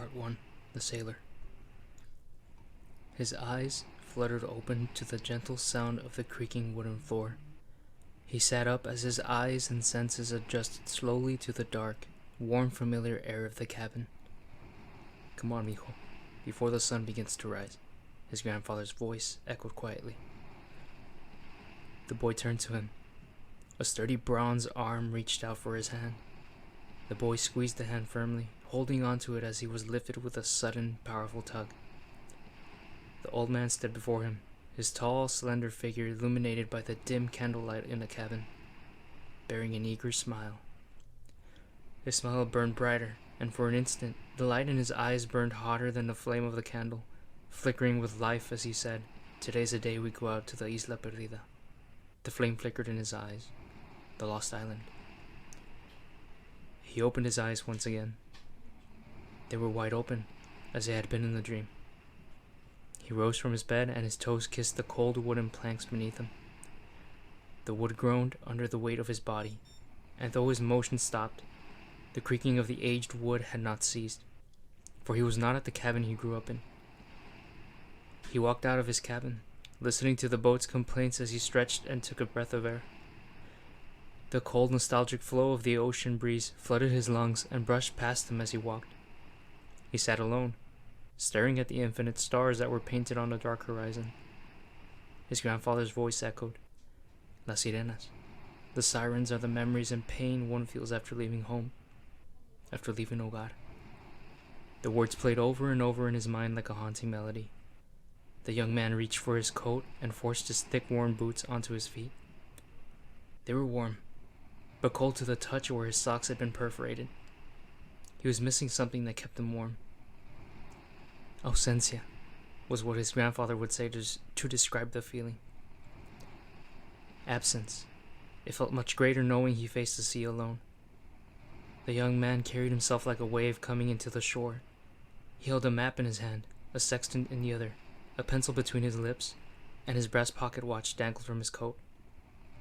Part 1. The Sailor. His eyes fluttered open to the gentle sound of the creaking wooden floor. He sat up as his eyes and senses adjusted slowly to the dark, warm, familiar air of the cabin. "Come on, mijo, before the sun begins to rise," his grandfather's voice echoed quietly. The boy turned to him. A sturdy bronze arm reached out for his hand. The boy squeezed the hand firmly, holding onto it as he was lifted with a sudden, powerful tug. The old man stood before him, his tall, slender figure illuminated by the dim candlelight in the cabin, bearing an eager smile. His smile burned brighter, and for an instant, the light in his eyes burned hotter than the flame of the candle, flickering with life as he said, "Today's the day we go out to the Isla Perdida." The flame flickered in his eyes. The lost island. He opened his eyes once again. They were wide open, as they had been in the dream. He rose from his bed, and his toes kissed the cold wooden planks beneath him. The wood groaned under the weight of his body, and though his motion stopped, the creaking of the aged wood had not ceased, for he was not at the cabin he grew up in. He walked out of his cabin, listening to the boat's complaints as he stretched and took a breath of air. The cold, nostalgic flow of the ocean breeze flooded his lungs and brushed past him as he walked. He sat alone, staring at the infinite stars that were painted on the dark horizon. His grandfather's voice echoed, "Las sirenas. The sirens are the memories and pain one feels after leaving home, after leaving hogar." The words played over and over in his mind like a haunting melody. The young man reached for his coat and forced his thick, worn boots onto his feet. They were warm, but cold to the touch where his socks had been perforated. He was missing something that kept him warm. Ausencia was what his grandfather would say to describe the feeling. Absence. It felt much greater knowing he faced the sea alone. The young man carried himself like a wave coming into the shore. He held a map in his hand, a sextant in the other, a pencil between his lips, and his brass pocket watch dangled from his coat.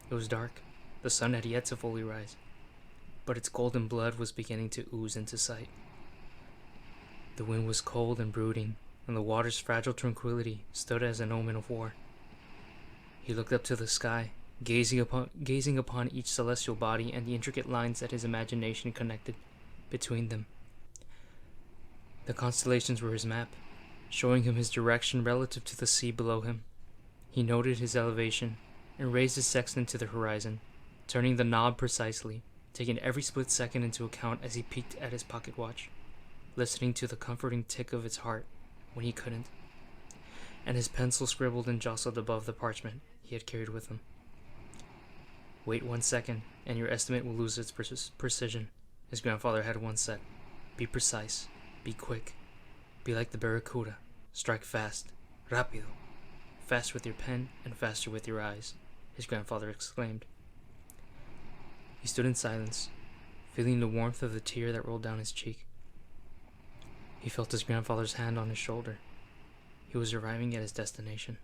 It was dark. The sun had yet to fully rise, but its golden blood was beginning to ooze into sight. The wind was cold and brooding, and the water's fragile tranquility stood as an omen of war. He looked up to the sky, gazing upon each celestial body and the intricate lines that his imagination connected between them. The constellations were his map, showing him his direction relative to the sea below him. He noted his elevation and raised his sextant to the horizon, turning the knob precisely, taking every split second into account as he peeked at his pocket watch, listening to the comforting tick of its heart when he couldn't, and his pencil scribbled and jostled above the parchment he had carried with him. "Wait 1 second, and your estimate will lose its precision," his grandfather had once said. "Be precise, be quick, be like the barracuda, strike fast, rápido, fast with your pen and faster with your eyes," his grandfather exclaimed. He stood in silence, feeling the warmth of the tear that rolled down his cheek. He felt his grandfather's hand on his shoulder. He was arriving at his destination.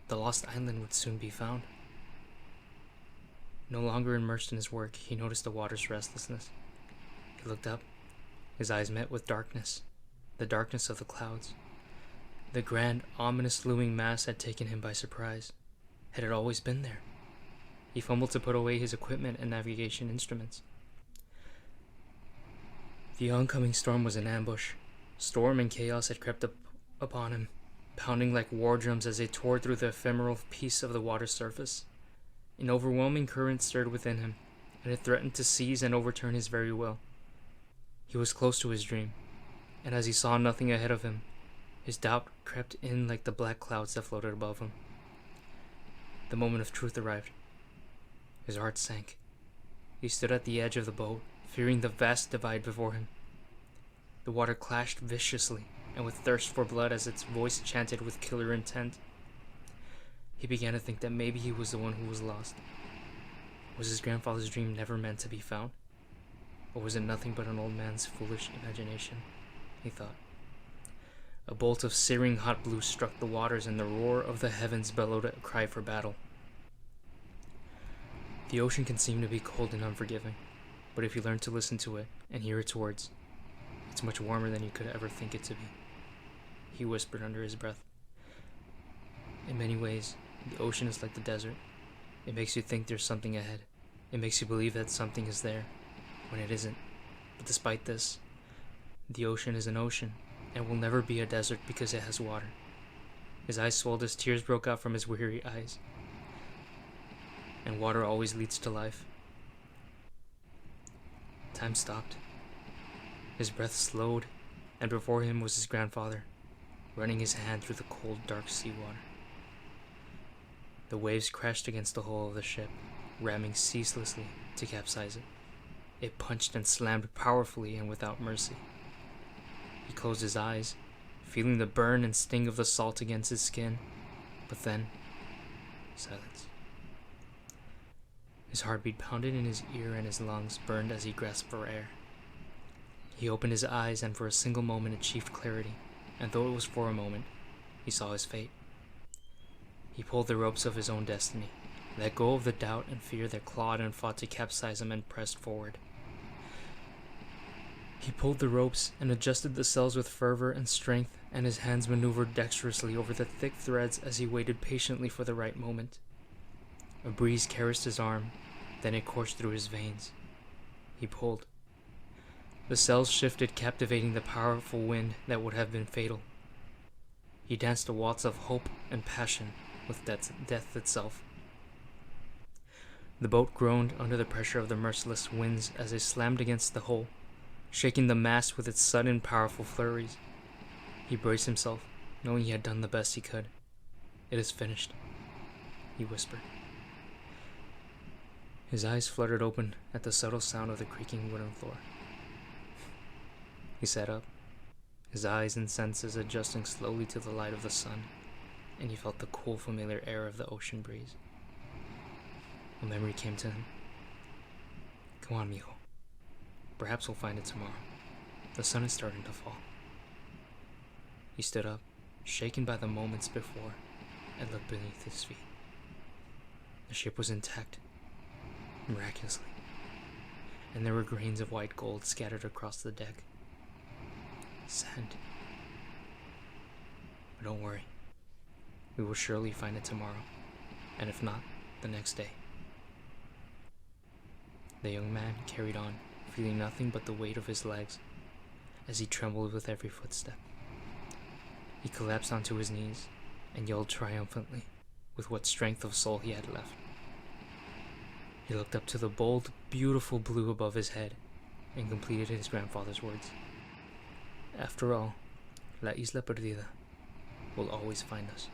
The lost island would soon be found. No longer immersed in his work, he noticed the water's restlessness. He looked up. His eyes met with darkness, the darkness of the clouds. The grand, ominous looming mass had taken him by surprise. Had it always been there? He fumbled to put away his equipment and navigation instruments. The oncoming storm was an ambush. Storm and chaos had crept up upon him, pounding like war drums as they tore through the ephemeral peace of the water's surface. An overwhelming current stirred within him, and it threatened to seize and overturn his very will. He was close to his dream, and as he saw nothing ahead of him, his doubt crept in like the black clouds that floated above him. The moment of truth arrived. His heart sank. He stood at the edge of the boat, fearing the vast divide before him. The water clashed viciously, and with thirst for blood as its voice chanted with killer intent. He began to think that maybe he was the one who was lost. Was his grandfather's dream never meant to be found? Or was it nothing but an old man's foolish imagination? He thought. A bolt of searing hot blue struck the waters, and the roar of the heavens bellowed a cry for battle. The ocean can seem to be cold and unforgiving, but if you learn to listen to it and hear its words, It's much warmer than you could ever think it to be, he whispered under his breath. In many ways, the ocean is like the desert. It makes you think there's something ahead. It makes you believe that something is there, when it isn't. But despite this, the ocean is an ocean, and will never be a desert because it has water. His eyes swelled as tears broke out from his weary eyes. And water always leads to life. Time stopped. His breath slowed, and before him was his grandfather, running his hand through the cold, dark seawater. The waves crashed against the hull of the ship, ramming ceaselessly to capsize it. It punched and slammed powerfully and without mercy. He closed his eyes, feeling the burn and sting of the salt against his skin, but then, silence. His heartbeat pounded in his ear and his lungs burned as he grasped for air. He opened his eyes and for a single moment achieved clarity, and though it was for a moment, he saw his fate. He pulled the ropes of his own destiny, let go of the doubt and fear that clawed and fought to capsize him, and pressed forward. He pulled the ropes and adjusted the sails with fervor and strength, and his hands maneuvered dexterously over the thick threads as he waited patiently for the right moment. A breeze caressed his arm, then it coursed through his veins. He pulled. The sails shifted, captivating the powerful wind that would have been fatal. He danced a waltz of hope and passion with death itself. The boat groaned under the pressure of the merciless winds as it slammed against the hull, shaking the mast with its sudden, powerful flurries. He braced himself, knowing he had done the best he could. "It is finished," he whispered. His eyes fluttered open at the subtle sound of the creaking wooden floor. He sat up, his eyes and senses adjusting slowly to the light of the sun, and he felt the cool, familiar air of the ocean breeze. A memory came to him. "Come on, mijo. Perhaps we'll find it tomorrow. The sun is starting to fall." He stood up, shaken by the moments before, and looked beneath his feet. The ship was intact, miraculously, and there were grains of white gold scattered across the deck. Sand. But don't worry. We will surely find it tomorrow, and if not, the next day. The young man carried on, feeling nothing but the weight of his legs, as he trembled with every footstep. He collapsed onto his knees and yelled triumphantly, with what strength of soul he had left. He looked up to the bold, beautiful blue above his head, and completed his grandfather's words. After all, La Isla Perdida will always find us.